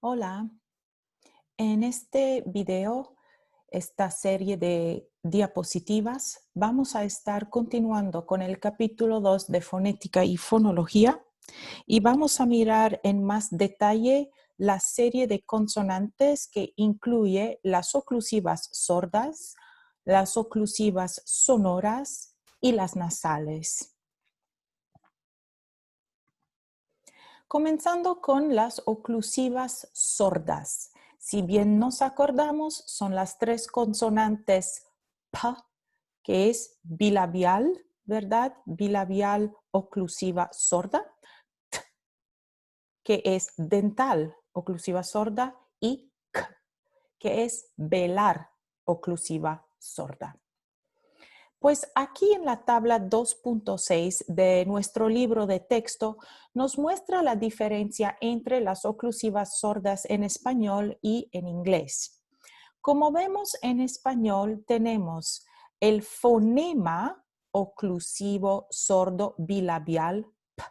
Hola, en este video, esta serie de diapositivas, vamos a estar continuando con el capítulo 2 de fonética y fonología y vamos a mirar en más detalle la serie de consonantes que incluye las oclusivas sordas, las oclusivas sonoras y las nasales. Comenzando con las oclusivas sordas. Si bien nos acordamos, son las tres consonantes P, que es bilabial, ¿verdad? Bilabial oclusiva sorda, T, que es dental oclusiva sorda, y K, que es velar oclusiva sorda. Pues aquí en la tabla 2.6 de nuestro libro de texto nos muestra la diferencia entre las oclusivas sordas en español y en inglés. Como vemos en español tenemos el fonema oclusivo sordo bilabial P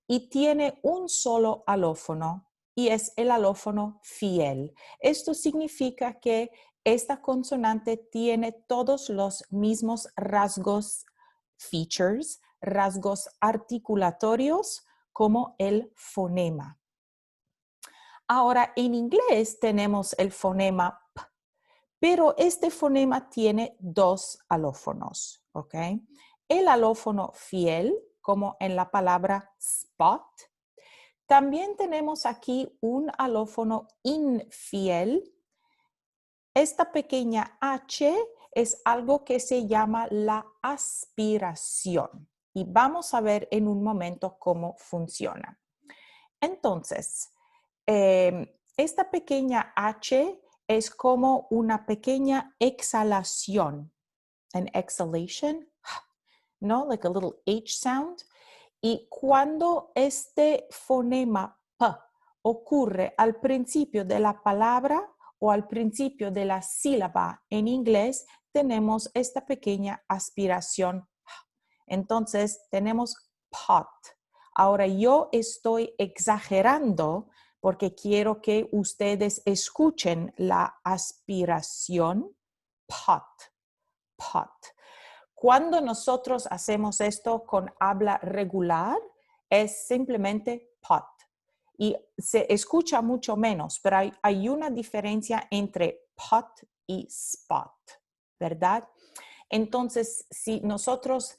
y tiene un solo alófono y es el alófono fiel. Esto significa que esta consonante tiene todos los mismos rasgos, features, rasgos articulatorios como el fonema. Ahora, en inglés tenemos el fonema P, pero este fonema tiene dos alófonos, ¿ok? El alófono fiel, como en la palabra spot. También tenemos aquí un alófono infiel. Esta pequeña H es algo que se llama la aspiración y vamos a ver en un momento cómo funciona. Entonces, esta pequeña H es como una pequeña exhalación, an exhalation, ¿no? Like a little H sound. Y cuando este fonema P ocurre al principio de la palabra o al principio de la sílaba en inglés, tenemos esta pequeña aspiración. Entonces, tenemos pot. Ahora, yo estoy exagerando porque quiero que ustedes escuchen la aspiración. Pot, pot. Cuando nosotros hacemos esto con habla regular, es simplemente pot. Y se escucha mucho menos, pero hay una diferencia entre pot y spot, ¿verdad? Entonces, si nosotros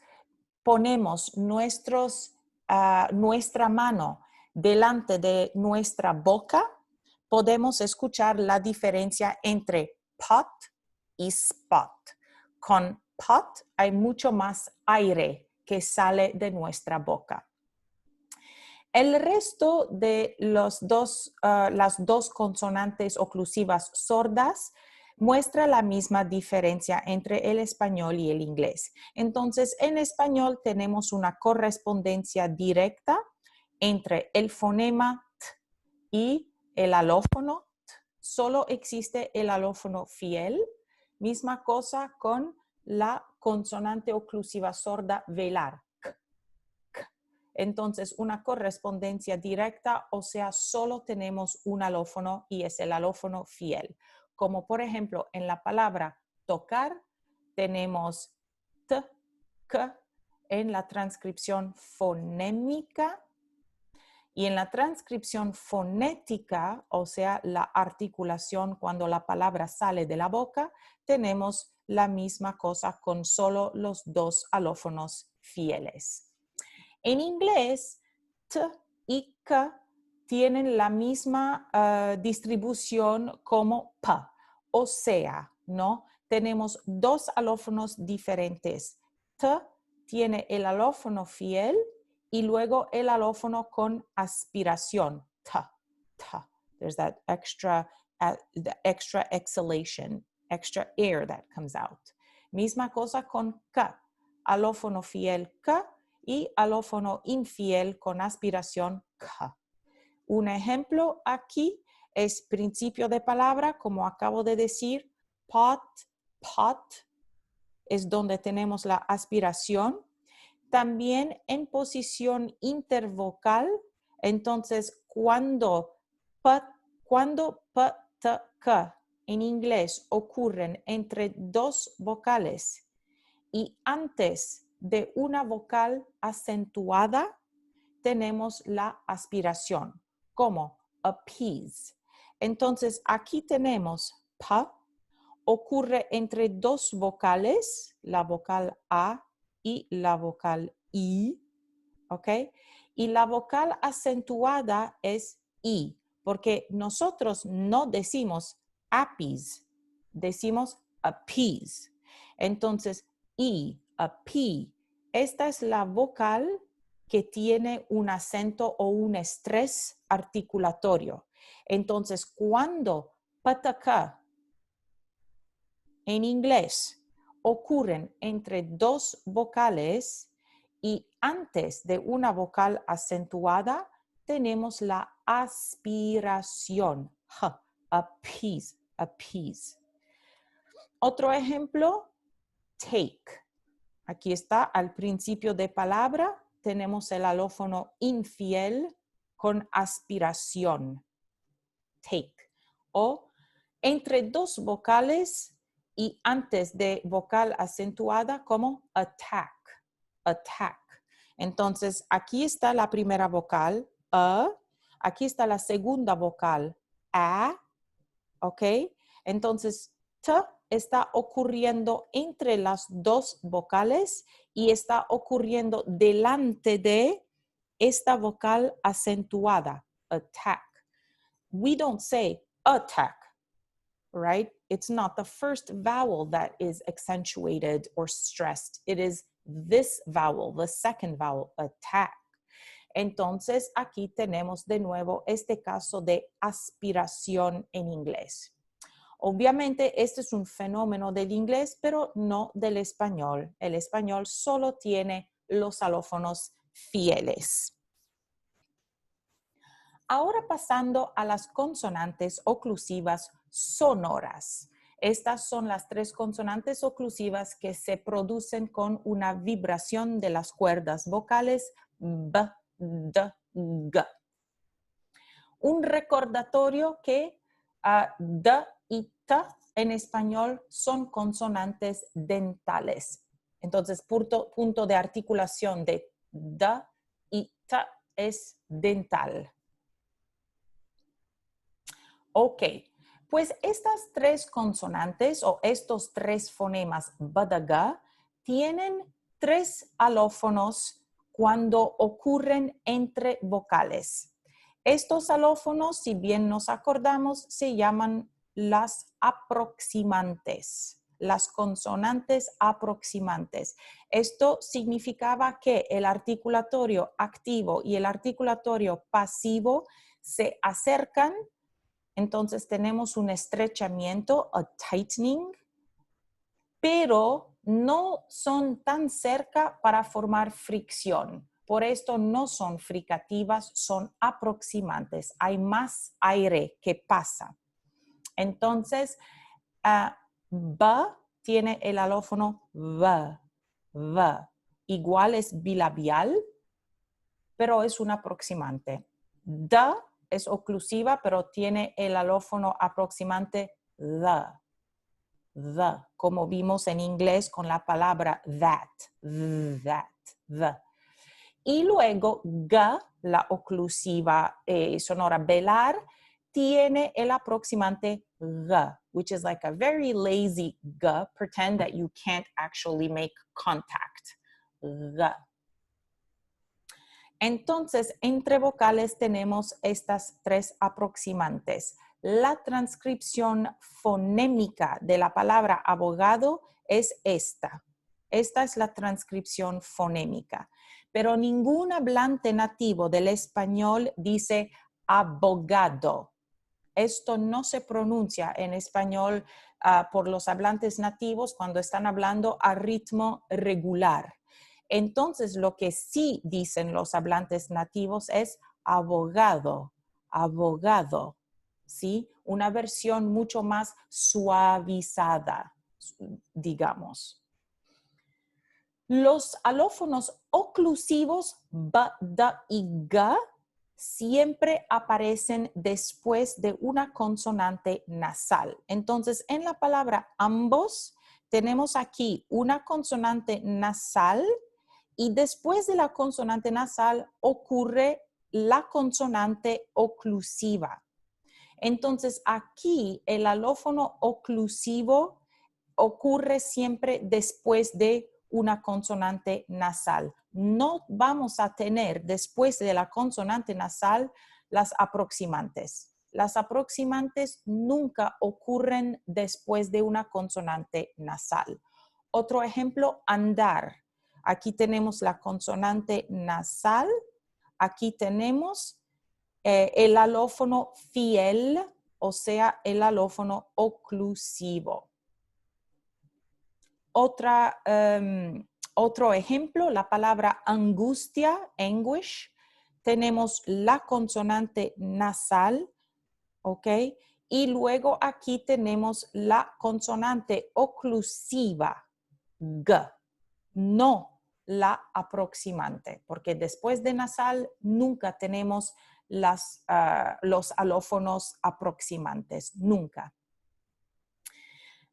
ponemos nuestra mano delante de nuestra boca, podemos escuchar la diferencia entre pot y spot. Con pot hay mucho más aire que sale de nuestra boca. El resto de las dos consonantes oclusivas sordas muestra la misma diferencia entre el español y el inglés. Entonces, en español tenemos una correspondencia directa entre el fonema T y el alófono T. Solo existe el alófono fiel. Misma cosa con la consonante oclusiva sorda velar. Entonces, una correspondencia directa, o sea, solo tenemos un alófono y es el alófono fiel. Como por ejemplo, en la palabra tocar, tenemos T, K en la transcripción fonémica y en la transcripción fonética, o sea, la articulación cuando la palabra sale de la boca, tenemos la misma cosa con solo los dos alófonos fieles. En inglés, T y K tienen la misma distribución como P, o sea, ¿no? Tenemos dos alófonos diferentes. T tiene el alófono fiel y luego el alófono con aspiración. T, T. There's that the extra exhalation, extra air that comes out. Misma cosa con K. Alófono fiel K y alófono infiel con aspiración K. Un ejemplo aquí es principio de palabra, como acabo de decir, pot, pot, es donde tenemos la aspiración. También en posición intervocal, entonces cuando pot Cuando p, t, k en inglés ocurren entre dos vocales y antes de una vocal acentuada, tenemos la aspiración, como appease. Entonces, aquí tenemos p, ocurre entre dos vocales, la vocal A y la vocal I, ¿ok? Y la vocal acentuada es I, porque nosotros no decimos appease, decimos appease. Entonces, I, appease, esta es la vocal que tiene un acento o un estrés articulatorio. Entonces, cuando pataka en inglés ocurren entre dos vocales y antes de una vocal acentuada tenemos la aspiración. Appease, appease. Otro ejemplo, take. Aquí está, al principio de palabra tenemos el alófono infiel con aspiración. Take. O entre dos vocales y antes de vocal acentuada como attack, attack. Entonces, aquí está la primera vocal, a. Aquí está la segunda vocal, a. ¿Ok? Entonces, t está ocurriendo entre las dos vocales y está ocurriendo delante de esta vocal acentuada, attack. We don't say attack, right? It's not the first vowel that is accentuated or stressed. It is this vowel, the second vowel, attack. Entonces, aquí tenemos de nuevo este caso de aspiración en inglés. Obviamente, este es un fenómeno del inglés, pero no del español. El español solo tiene los alófonos fieles. Ahora pasando a las consonantes oclusivas sonoras. Estas son las tres consonantes oclusivas que se producen con una vibración de las cuerdas vocales b, d, g. Un recordatorio que d y t en español son consonantes dentales. Entonces, punto de articulación de d y t es dental. Ok, pues estas tres consonantes o estos tres fonemas badaga tienen tres alófonos cuando ocurren entre vocales. Estos alófonos, si bien nos acordamos, se llaman las aproximantes, las consonantes aproximantes. Esto significaba que el articulatorio activo y el articulatorio pasivo se acercan. Entonces tenemos un estrechamiento, a tightening, pero no son tan cerca para formar fricción. Por esto no son fricativas, son aproximantes. Hay más aire que pasa. Entonces, b tiene el alófono v. Igual es bilabial, pero es un aproximante. D es oclusiva, pero tiene el alófono aproximante the, como vimos en inglés con la palabra that, the. Y luego g, la oclusiva sonora velar, tiene el aproximante g, which is like a very lazy g. Pretend that you can't actually make contact. G. Entonces, entre vocales tenemos estas tres aproximantes. La transcripción fonémica de la palabra abogado es esta. Esta es la transcripción fonémica. Pero ningún hablante nativo del español dice abogado. Esto no se pronuncia en español por los hablantes nativos cuando están hablando a ritmo regular. Entonces, lo que sí dicen los hablantes nativos es abogado, abogado, ¿sí? Una versión mucho más suavizada, digamos. Los alófonos oclusivos b, d y g siempre aparecen después de una consonante nasal. Entonces, en la palabra ambos, tenemos aquí una consonante nasal y después de la consonante nasal ocurre la consonante oclusiva. Entonces, aquí el alófono oclusivo ocurre siempre después de una consonante nasal. No vamos a tener después de la consonante nasal las aproximantes. Las aproximantes nunca ocurren después de una consonante nasal. Otro ejemplo, andar. Aquí tenemos la consonante nasal. Aquí tenemos el alófono fiel, o sea, el alófono oclusivo. Otro ejemplo, la palabra angustia, anguish. Tenemos la consonante nasal, ¿ok? Y luego aquí tenemos la consonante oclusiva, G, no la aproximante, porque después de nasal nunca tenemos los alófonos aproximantes, nunca.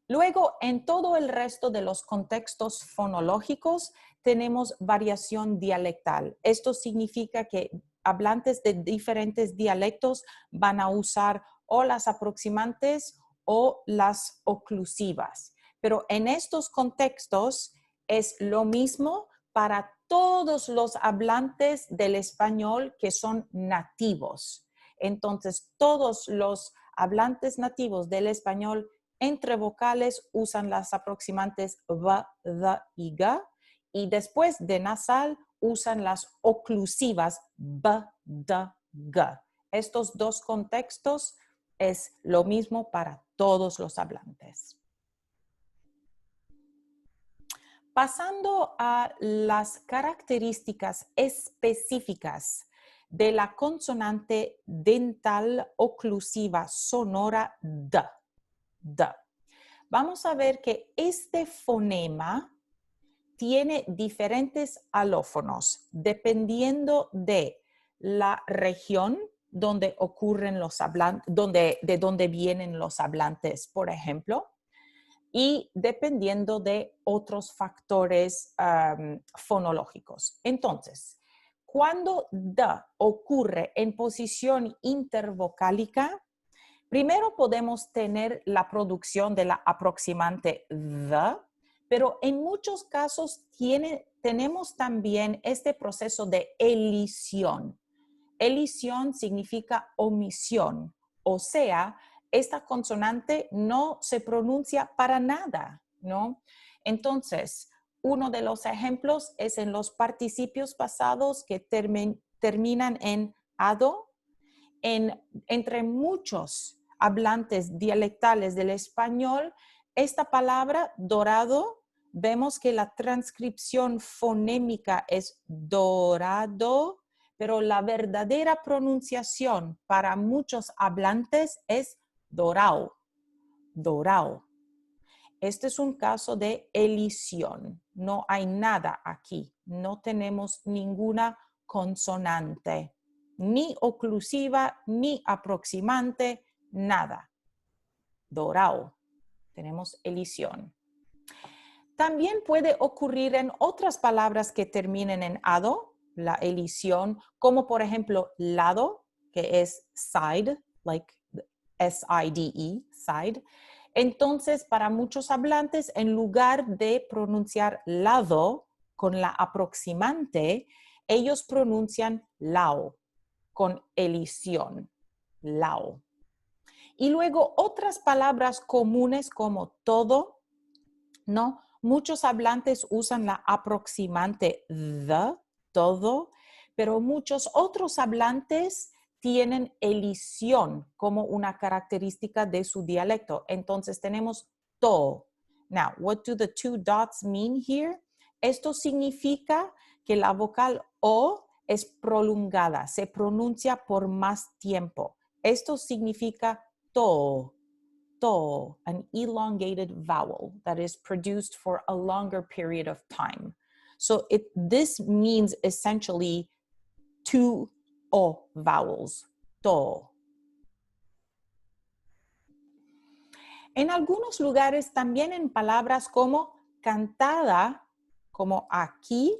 Luego, en todo el resto de los contextos fonológicos, tenemos variación dialectal. Esto significa que hablantes de diferentes dialectos van a usar o las aproximantes o las oclusivas. Pero en estos contextos es lo mismo para todos los hablantes del español que son nativos. Entonces, todos los hablantes nativos del español entre vocales usan las aproximantes v, the y g, y después de nasal usan las oclusivas b, d, g. Estos dos contextos es lo mismo para todos los hablantes. Pasando a las características específicas de la consonante dental oclusiva sonora d. Vamos a ver que este fonema tiene diferentes alófonos dependiendo de la región donde ocurren los hablantes, de donde vienen los hablantes, por ejemplo, y dependiendo de otros factores fonológicos. Entonces, cuando D ocurre en posición intervocálica, primero podemos tener la producción de la aproximante the, pero en muchos casos tenemos también este proceso de elisión. Elisión significa omisión, o sea, esta consonante no se pronuncia para nada, ¿no? Entonces, uno de los ejemplos es en los participios pasados que terminan en ado. Entre muchos hablantes dialectales del español, esta palabra dorado, vemos que la transcripción fonémica es dorado, pero la verdadera pronunciación para muchos hablantes es dorao, dorao. Este es un caso de elisión. No hay nada aquí. No tenemos ninguna consonante, ni oclusiva, ni aproximante, nada. Dorao. Tenemos elisión. También puede ocurrir en otras palabras que terminen en ado, la elisión, como por ejemplo lado, que es side, like S-I-D-E, side. Entonces, para muchos hablantes, en lugar de pronunciar lado con la aproximante, ellos pronuncian lao con elisión, lao. Y luego otras palabras comunes como todo, ¿no? Muchos hablantes usan la aproximante the, todo, pero muchos otros hablantes tienen elisión como una característica de su dialecto. Entonces tenemos to. Now, what do the two dots mean here? Esto significa que la vocal o es prolongada, se pronuncia por más tiempo. Esto significa to. To, an elongated vowel that is produced for a longer period of time. So this means essentially to O vowels, to. En algunos lugares también en palabras como cantada, como aquí,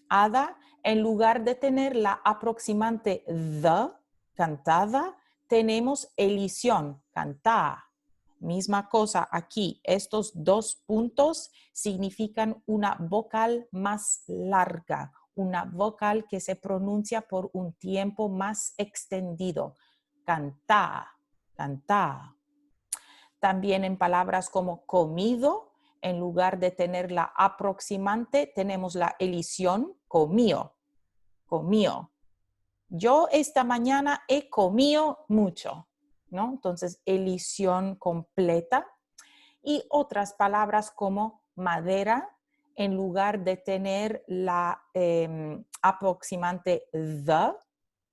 ada, en lugar de tener la aproximante the, cantada, tenemos elisión, cantá. Misma cosa aquí, estos dos puntos significan una vocal más larga, una vocal que se pronuncia por un tiempo más extendido. Cantá, cantá. También en palabras como comido, en lugar de tener la aproximante, tenemos la elisión, comió, comió. Yo esta mañana he comido mucho, ¿no? Entonces, elisión completa. Y otras palabras como madera, en lugar de tener la aproximante the,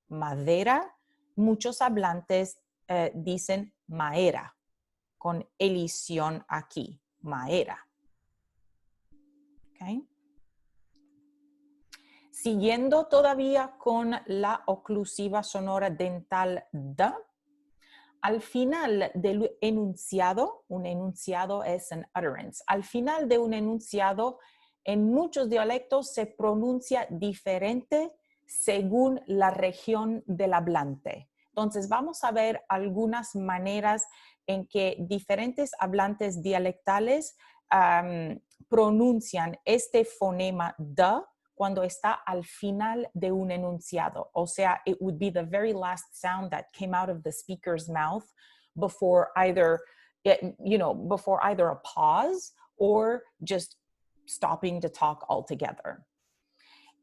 madera, muchos hablantes dicen maera, con elisión aquí, maera. ¿Okay? Siguiendo todavía con la oclusiva sonora dental D, al final del enunciado, un enunciado es an utterance, al final de un enunciado, en muchos dialectos se pronuncia diferente según la región del hablante. Entonces, vamos a ver algunas maneras en que diferentes hablantes dialectales pronuncian este fonema D cuando está al final de un enunciado. O sea, it would be the very last sound that came out of the speaker's mouth before either, before either a pause or just stopping to talk altogether.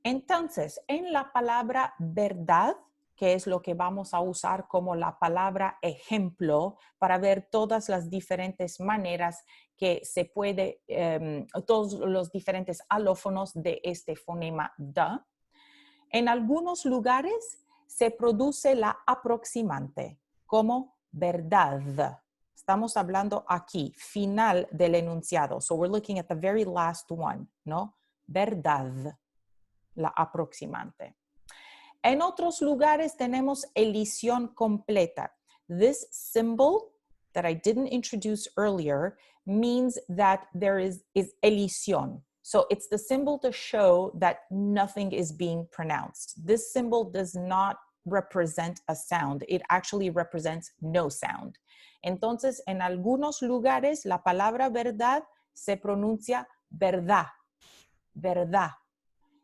Entonces, en la palabra verdad, que es lo que vamos a usar como la palabra ejemplo para ver todas las diferentes maneras que se puede, todos los diferentes alófonos de este fonema D. En algunos lugares se produce la aproximante como verdad. Estamos hablando aquí, final del enunciado. So we're looking at the very last one, ¿no? Verdad, la aproximante. En otros lugares tenemos elisión completa. This symbol that I didn't introduce earlier means that there is elisión. So it's the symbol to show that nothing is being pronounced. This symbol does not represent a sound. It actually represents no sound. Entonces, en algunos lugares, la palabra verdad se pronuncia verdad, verdad.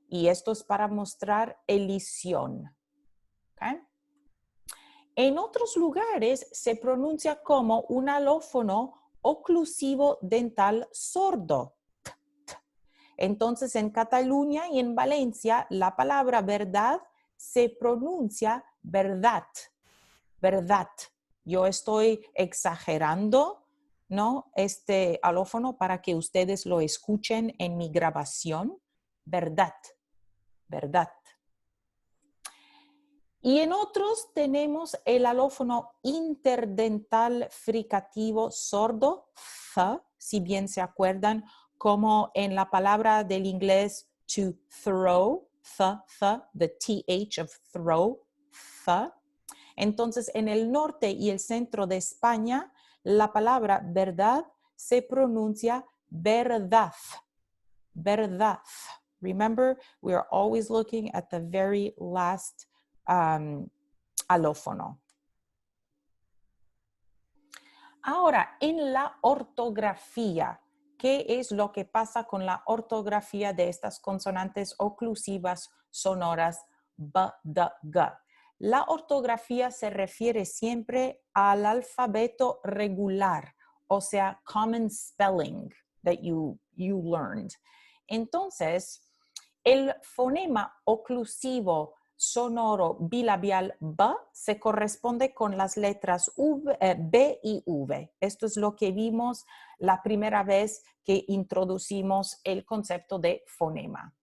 Y esto es para mostrar elisión. ¿Okay? En otros lugares se pronuncia como un alófono oclusivo dental sordo. Entonces, en Cataluña y en Valencia, la palabra verdad se pronuncia verdad, verdad. Yo estoy exagerando, ¿no? Este alófono para que ustedes lo escuchen en mi grabación. Verdad, verdad. Y en otros tenemos el alófono interdental fricativo sordo, th, si bien se acuerdan, como en la palabra del inglés to throw, the th of throw, th. Entonces, en el norte y el centro de España, la palabra verdad se pronuncia verdad, verdad. Remember, we are always looking at the very last alófono. Ahora, en la ortografía, ¿qué es lo que pasa con la ortografía de estas consonantes oclusivas sonoras b, d, g? La ortografía se refiere siempre al alfabeto regular, o sea, common spelling that you learned. Entonces, el fonema oclusivo sonoro bilabial B se corresponde con las letras B y V. Esto es lo que vimos la primera vez que introducimos el concepto de fonema.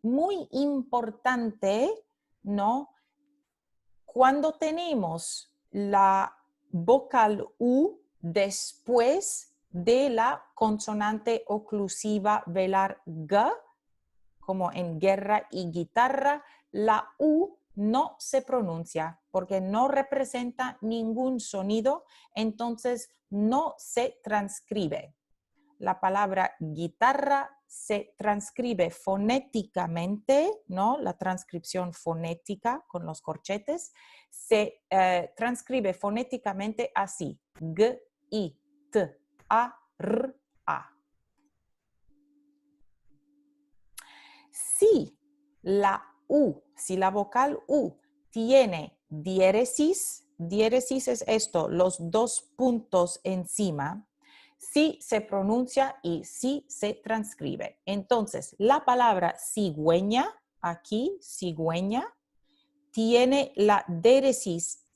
Muy importante, ¿no? Cuando tenemos la vocal U después de la consonante oclusiva velar G, como en guerra y guitarra, la U no se pronuncia porque no representa ningún sonido, entonces no se transcribe. La palabra guitarra se transcribe fonéticamente, ¿no? La transcripción fonética con los corchetes se transcribe fonéticamente así: G, I, T, A, R, A. Si la vocal U tiene diéresis, diéresis es esto, los dos puntos encima, sí se pronuncia y sí se transcribe. Entonces, la palabra cigüeña, aquí, cigüeña, tiene la diéresis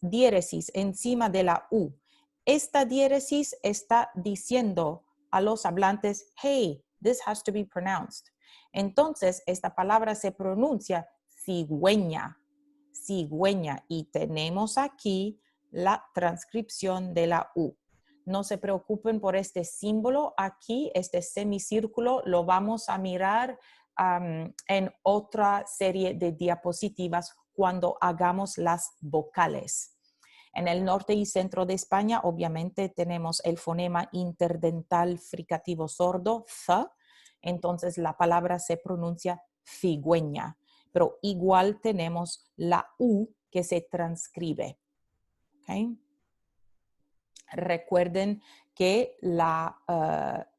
encima de la U. Esta diéresis está diciendo a los hablantes, hey, this has to be pronounced. Entonces, esta palabra se pronuncia cigüeña, cigüeña, y tenemos aquí la transcripción de la U. No se preocupen por este símbolo aquí, este semicírculo, lo vamos a mirar en otra serie de diapositivas cuando hagamos las vocales. En el norte y centro de España, obviamente, tenemos el fonema interdental fricativo sordo, th, entonces la palabra se pronuncia cigüeña, pero igual tenemos la U que se transcribe. ¿Okay? Recuerden que la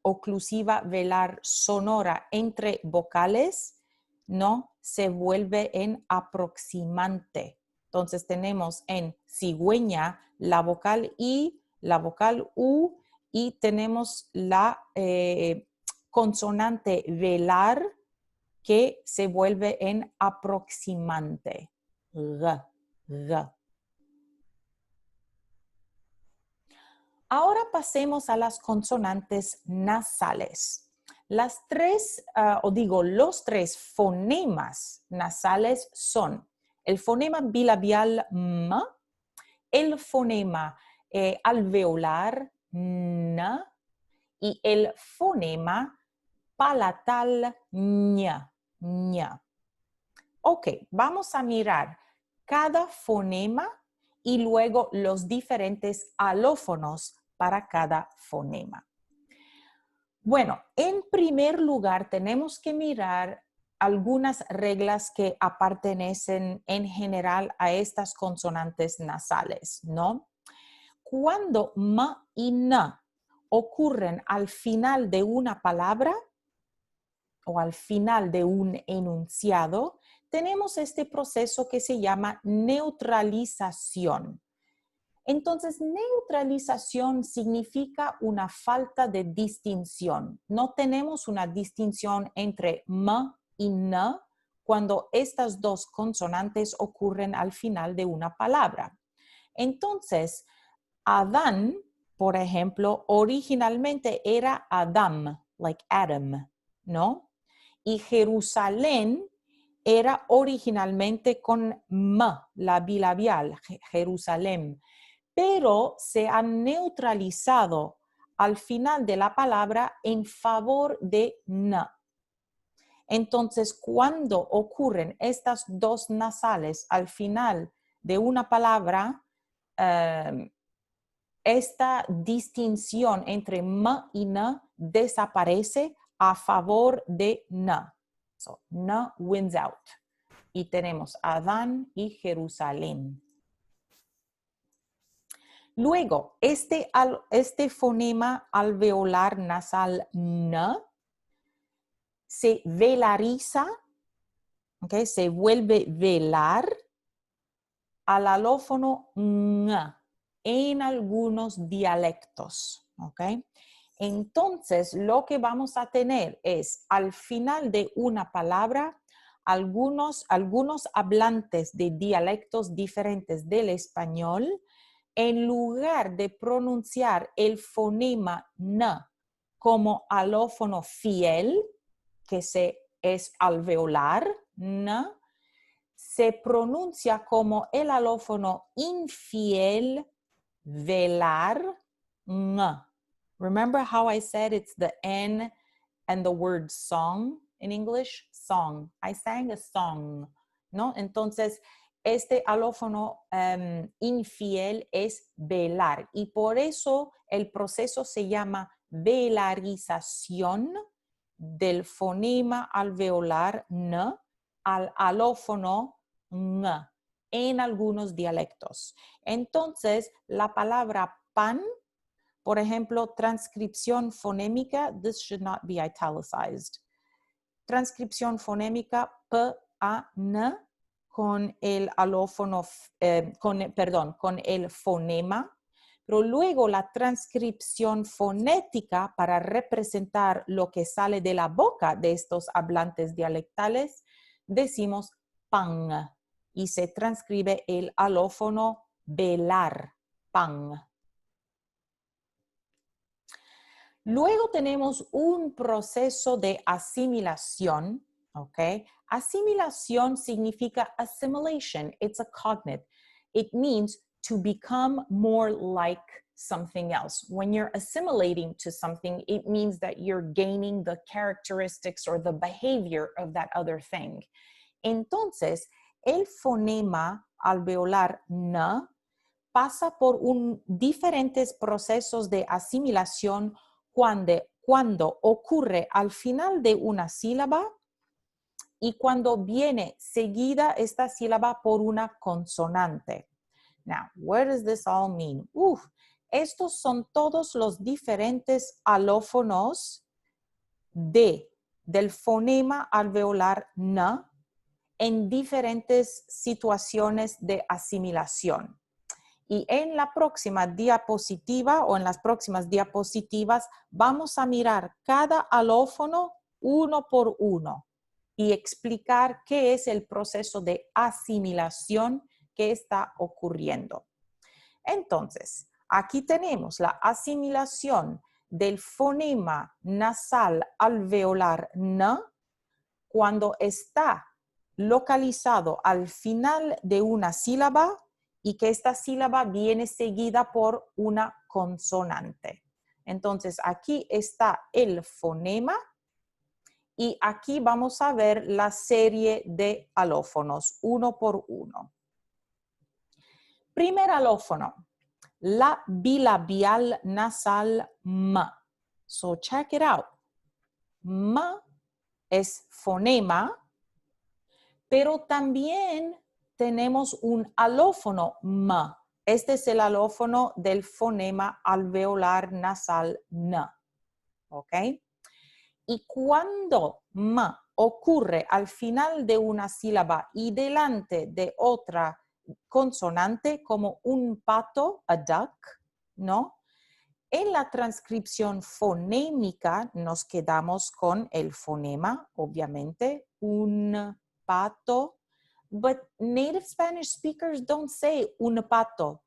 oclusiva velar sonora entre vocales no se vuelve en aproximante. Entonces tenemos en cigüeña la vocal I, la vocal U, y tenemos la consonante velar que se vuelve en aproximante. G, G. Ahora pasemos a las consonantes nasales. Los tres fonemas nasales son el fonema bilabial M, el fonema alveolar N y el fonema palatal Ñ. Ok, vamos a mirar cada fonema y luego los diferentes alófonos para cada fonema. Bueno, en primer lugar tenemos que mirar algunas reglas que pertenecen en general a estas consonantes nasales, ¿no? Cuando M y N ocurren al final de una palabra o al final de un enunciado, tenemos este proceso que se llama neutralización. Entonces, neutralización significa una falta de distinción. No tenemos una distinción entre M y N cuando estas dos consonantes ocurren al final de una palabra. Entonces, Adán, por ejemplo, originalmente era Adam, like Adam, ¿no? Y Jerusalén era originalmente con M, la bilabial, Jerusalén, pero se ha neutralizado al final de la palabra en favor de N. Entonces, cuando ocurren estas dos nasales al final de una palabra, esta distinción entre M y N desaparece a favor de N. So, N wins out. Y tenemos Adán y Jerusalén. Luego, este fonema alveolar nasal N se velariza, ¿okay? Se vuelve velar al alófono Ng en algunos dialectos. ¿Okay? Entonces, lo que vamos a tener es al final de una palabra, algunos hablantes de dialectos diferentes del español, en lugar de pronunciar el fonema N como alófono fiel, que es alveolar, N, se pronuncia como el alófono infiel, velar, Ng. Remember how I said it's the N and the word song in English? song. I sang a song, ¿no? Entonces, este alófono infiel es velar y por eso el proceso se llama velarización del fonema alveolar n al alófono ng en algunos dialectos. Entonces, la palabra pan, por ejemplo, transcripción fonémica, this should not be italicized. Transcripción fonémica p, a, n con el alófono, con el fonema, pero luego la transcripción fonética para representar lo que sale de la boca de estos hablantes dialectales, decimos pan y se transcribe el alófono velar, pan. Luego tenemos un proceso de asimilación, ¿ok? Asimilación significa assimilation. It's a cognate. It means to become more like something else. When you're assimilating to something, it means that you're gaining the characteristics or the behavior of that other thing. Entonces, el fonema alveolar n pasa por diferentes procesos de asimilación cuando ocurre al final de una sílaba y cuando viene seguida esta sílaba por una consonante. Now, what does this all mean? Estos son todos los diferentes alófonos del fonema alveolar n en diferentes situaciones de asimilación. Y en la próxima diapositiva o en las próximas diapositivas vamos a mirar cada alófono uno por uno y explicar qué es el proceso de asimilación que está ocurriendo. Entonces, aquí tenemos la asimilación del fonema nasal alveolar n cuando está localizado al final de una sílaba y que esta sílaba viene seguida por una consonante. Entonces, aquí está el fonema y aquí vamos a ver la serie de alófonos, uno por uno. Primer alófono, la bilabial nasal m. So, check it out. M es fonema, pero también tenemos un alófono m. Este es el alófono del fonema alveolar nasal n. ¿Ok? Y cuando m ocurre al final de una sílaba y delante de otra consonante, como un pato, a duck, ¿no? En la transcripción fonémica nos quedamos con el fonema, obviamente, un pato. But native Spanish speakers don't say un pato.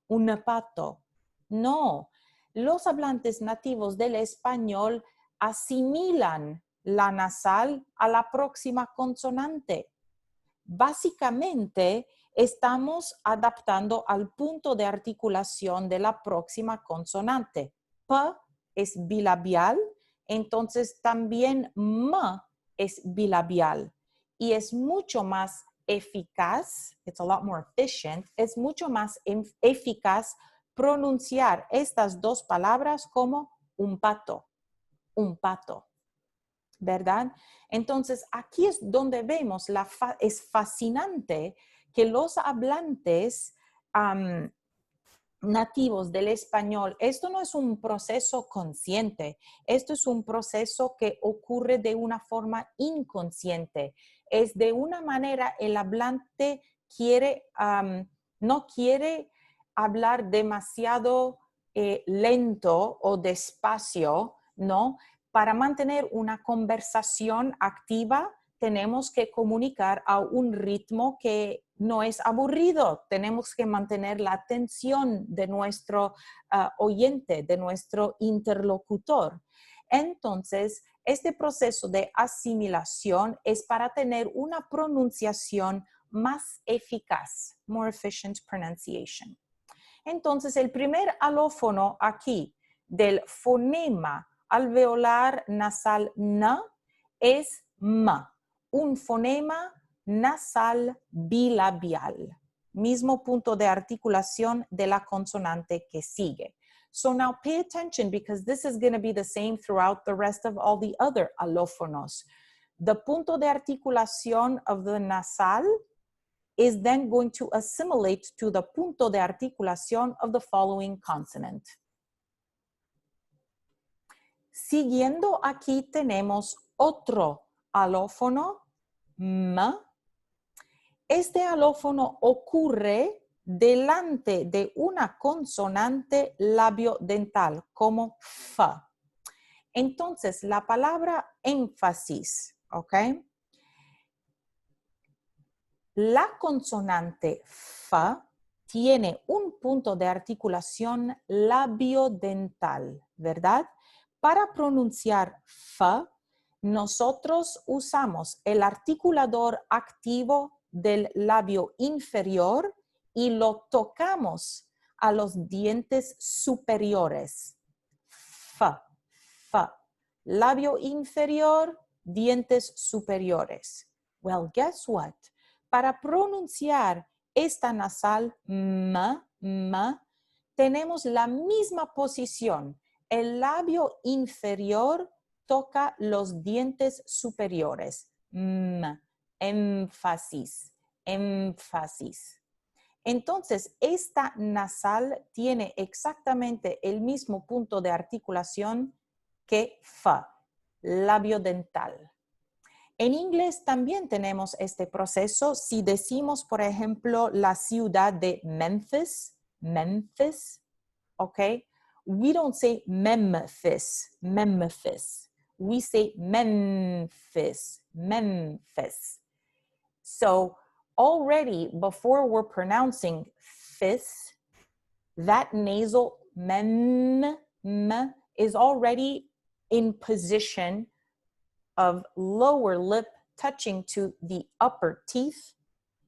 No, los hablantes nativos del español asimilan la nasal a la próxima consonante. Básicamente, estamos adaptando al punto de articulación de la próxima consonante. P es bilabial, entonces también M es bilabial y es mucho más eficaz, it's a lot more efficient, es mucho más eficaz pronunciar estas dos palabras como un pato, ¿verdad? Entonces, aquí es donde vemos, es fascinante que los hablantes nativos del español, esto no es un proceso consciente, esto es un proceso que ocurre de una forma inconsciente. Es de una manera, el hablante no quiere hablar demasiado lento o despacio, ¿no? Para mantener una conversación activa, tenemos que comunicar a un ritmo que no es aburrido. Tenemos que mantener la atención de nuestro oyente, de nuestro interlocutor. Entonces, este proceso de asimilación es para tener una pronunciación más eficaz, more efficient pronunciation. Entonces, el primer alófono aquí del fonema alveolar nasal n es m. un fonema nasal bilabial. Mismo punto de articulación de la consonante que sigue. So now pay attention because this is going to be the same throughout the rest of all the other alófonos. The punto de articulación of the nasal is then going to assimilate to the punto de articulación of the following consonant. Siguiendo aquí tenemos otro alófono, m. Este alófono ocurre delante de una consonante labiodental, como f. Entonces, la palabra énfasis, ¿ok? La consonante f tiene un punto de articulación labiodental, ¿verdad? Para pronunciar f, nosotros usamos el articulador activo del labio inferior y lo tocamos a los dientes superiores. F, f. Labio inferior, dientes superiores. Well, guess what? Para pronunciar esta nasal m, tenemos la misma posición. El labio inferior toca los dientes superiores. Énfasis, énfasis. Entonces, esta nasal tiene exactamente el mismo punto de articulación que f, labio dental. En inglés también tenemos este proceso. Si decimos, por ejemplo, la ciudad de Memphis, ¿ok? We don't say Memphis. We say Memphis. So already before we're pronouncing fis, that nasal mem is already in position of lower lip touching to the upper teeth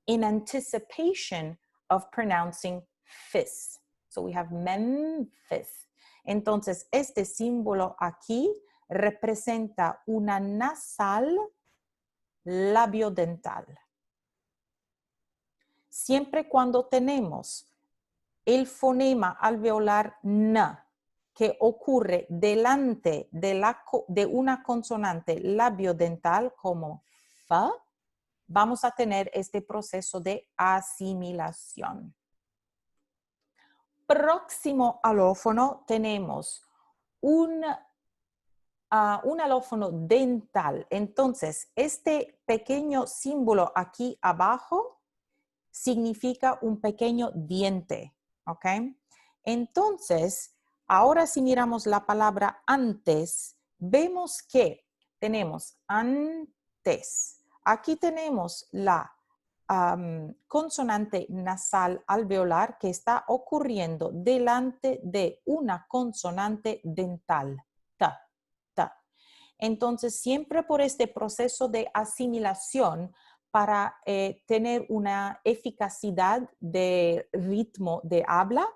in anticipation of pronouncing fis. So we have Memphis. Entonces, este símbolo aquí representa una nasal labiodental. Siempre cuando tenemos el fonema alveolar n, que ocurre delante de una consonante labiodental como f, vamos a tener este proceso de asimilación. Próximo alófono tenemos un alófono dental. Entonces, este pequeño símbolo aquí abajo significa un pequeño diente, ¿ok? Entonces, ahora si miramos la palabra antes, vemos que tenemos antes. Aquí tenemos la consonante nasal alveolar que está ocurriendo delante de una consonante dental. Ta, ta. Entonces, siempre por este proceso de asimilación, para tener una eficacidad de ritmo de habla,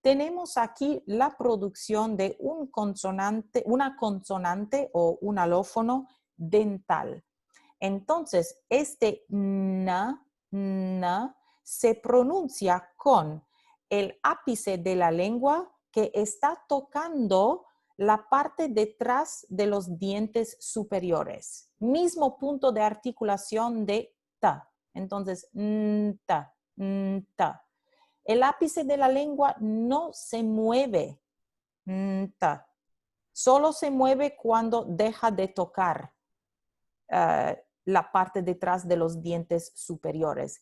tenemos aquí la producción de una consonante o un alófono dental. Entonces, este n se pronuncia con el ápice de la lengua que está tocando la parte detrás de los dientes superiores. Mismo punto de articulación de ta. Entonces, ta, ta. El ápice de la lengua no se mueve. Ta. Solo se mueve cuando deja de tocar la parte detrás de los dientes superiores.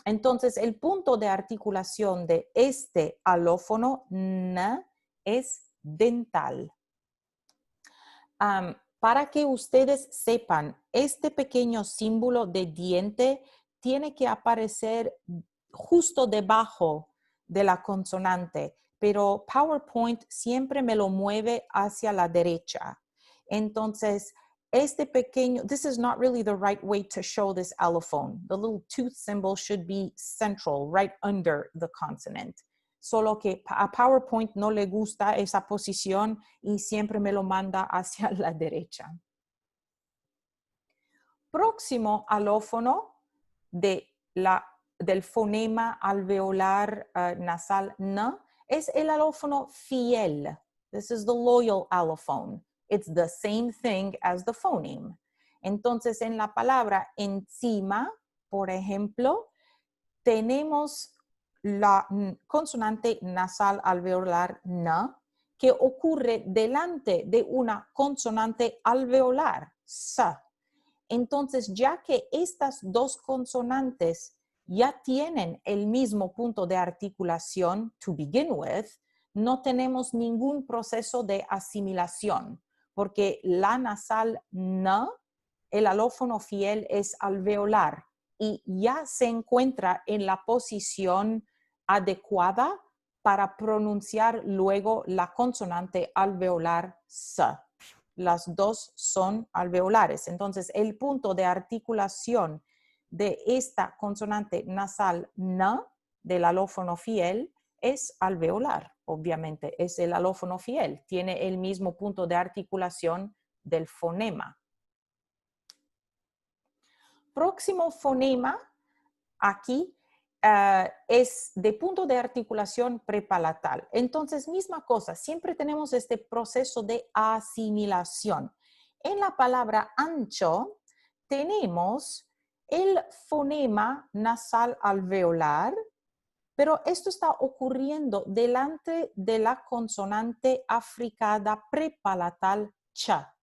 Entonces, el punto de articulación de este alófono n es dental. Para que ustedes sepan, este pequeño símbolo de diente tiene que aparecer justo debajo de la consonante, pero PowerPoint siempre me lo mueve hacia la derecha. Entonces, este pequeño, this is not really the right way to show this allophone. The little tooth symbol should be central, right under the consonant. Solo que a PowerPoint no le gusta esa posición y siempre me lo manda hacia la derecha. Próximo alófono del fonema alveolar nasal N es el alófono fiel. This is the loyal allophone. It's the same thing as the phoneme. Entonces, en la palabra encima, por ejemplo, tenemos la consonante nasal alveolar N que ocurre delante de una consonante alveolar, S. Entonces, ya que estas dos consonantes ya tienen el mismo punto de articulación to begin with, no tenemos ningún proceso de asimilación, porque la nasal N, el alófono fiel es alveolar y ya se encuentra en la posición adecuada para pronunciar luego la consonante alveolar S. Las dos son alveolares. Entonces, el punto de articulación de esta consonante nasal N del alófono fiel es alveolar, obviamente, es el alófono fiel, tiene el mismo punto de articulación del fonema. Próximo fonema aquí es de punto de articulación prepalatal. Entonces, misma cosa, siempre tenemos este proceso de asimilación. En la palabra ancho tenemos el fonema nasal alveolar, pero esto está ocurriendo delante de la consonante africada prepalatal cha,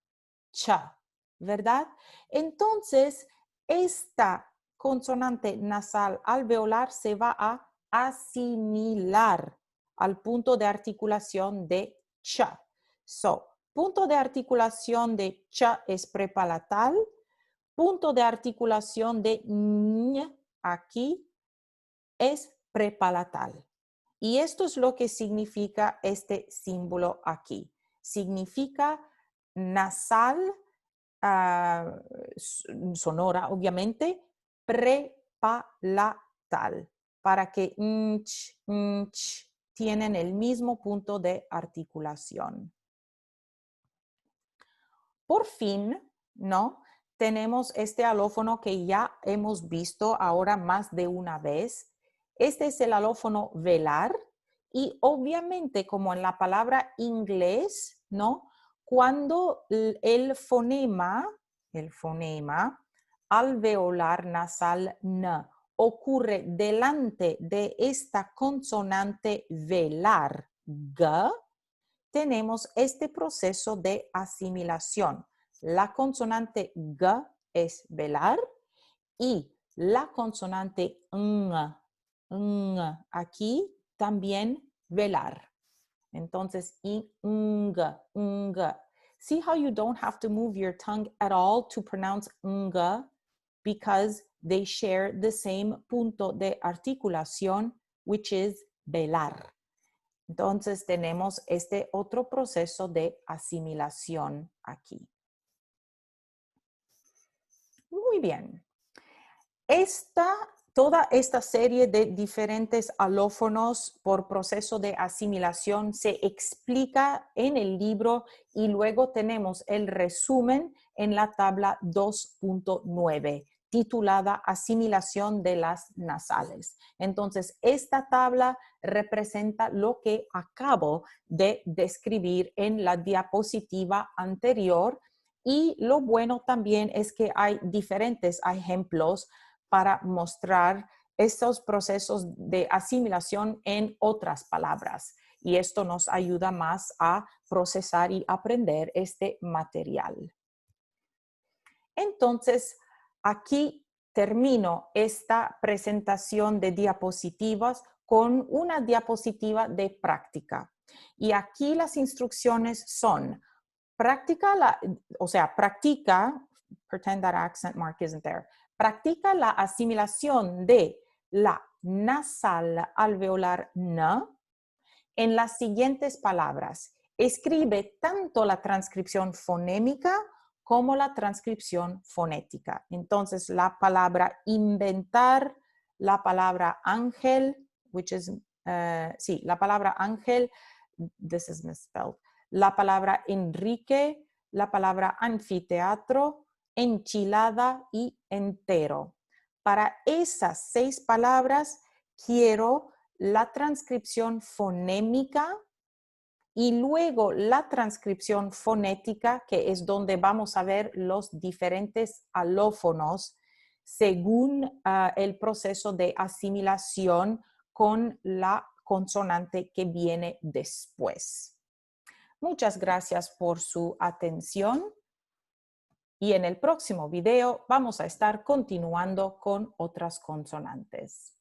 ¿verdad? Entonces, esta consonante nasal alveolar se va a asimilar al punto de articulación de cha. So, punto de articulación de cha es prepalatal, punto de articulación de ñ aquí es prepalatal. Y esto es lo que significa este símbolo aquí. Significa nasal sonora, obviamente, prepalatal, para que tienen el mismo punto de articulación. Por fin, ¿no? Tenemos este alófono que ya hemos visto ahora más de una vez. Este es el alófono velar y obviamente como en la palabra inglés, ¿no? Cuando el fonema alveolar nasal N ocurre delante de esta consonante velar G, tenemos este proceso de asimilación. La consonante G es velar y la consonante ng aquí también velar. Entonces, ng. See how you don't have to move your tongue at all to pronounce ng because they share the same punto de articulación, which is velar. Entonces, tenemos este otro proceso de asimilación aquí. Muy bien. Toda esta serie de diferentes alófonos por proceso de asimilación se explica en el libro y luego tenemos el resumen en la tabla 2.9 titulada Asimilación de las nasales. Entonces, esta tabla representa lo que acabo de describir en la diapositiva anterior y lo bueno también es que hay diferentes ejemplos para mostrar estos procesos de asimilación en otras palabras. Y esto nos ayuda más a procesar y aprender este material. Entonces, aquí termino esta presentación de diapositivas con una diapositiva de práctica. Y aquí las instrucciones son, practica, pretend that accent mark isn't there. Practica la asimilación de la nasal alveolar N en las siguientes palabras. Escribe tanto la transcripción fonémica como la transcripción fonética. Entonces, la palabra inventar, la palabra ángel, la palabra ángel, this is misspelled. La palabra Enrique, la palabra anfiteatro, enchilada y entero. Para esas 6 palabras quiero la transcripción fonémica y luego la transcripción fonética, que es donde vamos a ver los diferentes alófonos según el proceso de asimilación con la consonante que viene después. Muchas gracias por su atención y en el próximo video vamos a estar continuando con otras consonantes.